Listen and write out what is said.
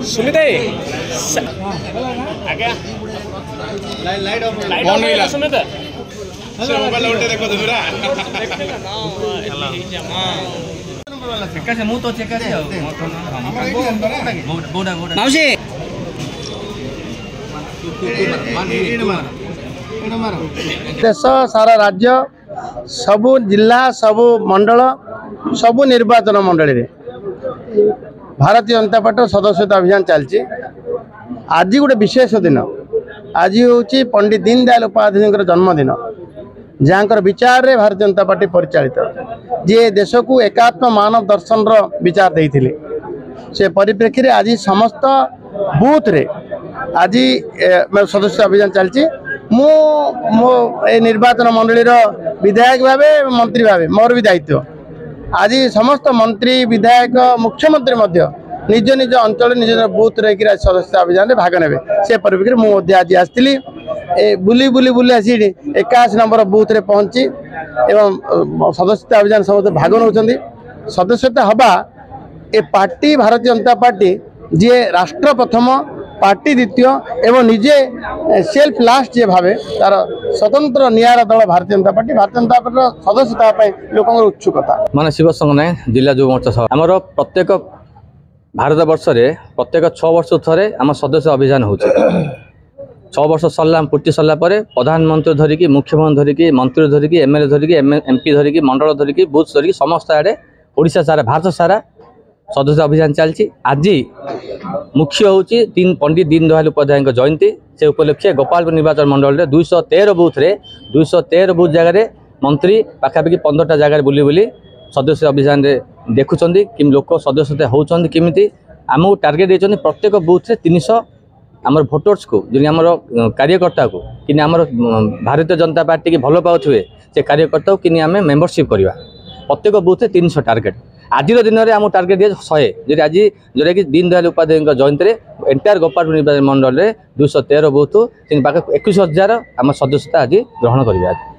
सुमित आगे light on Sumit mobile उठे देखो दूसरा से मुंह तो चेक करे माउसी देश सारा राज्य सबु जिला सबु मंडल सबु निर्वाचन मंडली रे भारतीय जनता पार्टी सदस्यता अभियान चलती। आज गोटे विशेष दिन, आज हूँ पंडित दीनदयाल उपाध्याय जन्मदिन, जहाँ विचार रे भारतीय जनता पार्टी परिचालित, जे देश को एकात्म मानव दर्शन विचार देते से परिप्रेक्षी आज समस्त बूथ रे आज सदस्य अभियान चलती। मो निर्वाचन मंडली विधायक भावे मंत्री भावे मोर भी दायित्व। आज समस्त मंत्री विधायक मुख्यमंत्री निज निज अंचल निज बूथ रही सदस्य अभियान में भाग ने से परिप्रेक्षी मुझे आज आसती बुली बुली बुली आसी 81 नंबर बूथ रे पहुंची एवं सदस्यता अभियान समस्त भाग नौ सदस्यता हवा ए पार्टी भारतीय जनता पार्टी जी राष्ट्र प्रथम पार्टी द्वितीय एवं निजे सेल्फ लास्ट जे भावे तार स्वतंत्र नियारा दल भारतीय जनता पार्टी सदस्यता लोक उत्सुकता मान शिव संघ नायक जिला युव मोर्चा आमर प्रत्येक भारत वर्ष में प्रत्येक 6 वर्ष थे आम सदस्य अभियान हो 6 वर्ष सरला पूर्ति सरला प्रधानमंत्री धरिकी मुख्यमंत्री धरिकी मंत्री धरिकी एमएलए धरिकी एमपी धरिकी मंडल धरिकी बूथ धरिकी समस्त आड़े ओडिशा सारा भारत सारा सदस्य अभियान चलती। आज मुख्य हूँ पंडित दीनदयाल उपाध्याय जयंती से उपलक्षे गोपालपुर निर्वाचन मंडल में 213 बूथ रे 213 बूथ जगह मंत्री पाखापाखि 15टा जगह बुली बुली सदस्य अभियान रे देखुं कि लोक सदस्यता होती किमिति आमको टार्गेट देते प्रत्येक बूथ रे 300 आमर भोटर्स को जो आमर कार्यकर्ता को कि आमर भारतीय जनता पार्टी की भल पाउथिबे से कार्यकर्ता को कि आम मेंबरशिप करवा प्रत्येक बूथ रे 300 टार्गेट। आज दिन में आम टार्गेट दिए 100 आज जोटा कि दीनदयाल उपाध्याय जयंती में एंटायर गोपालपुर निर्वाचन मंडल में 213 बूथ 21,000 आम सदस्यता आज ग्रहण करेंगे।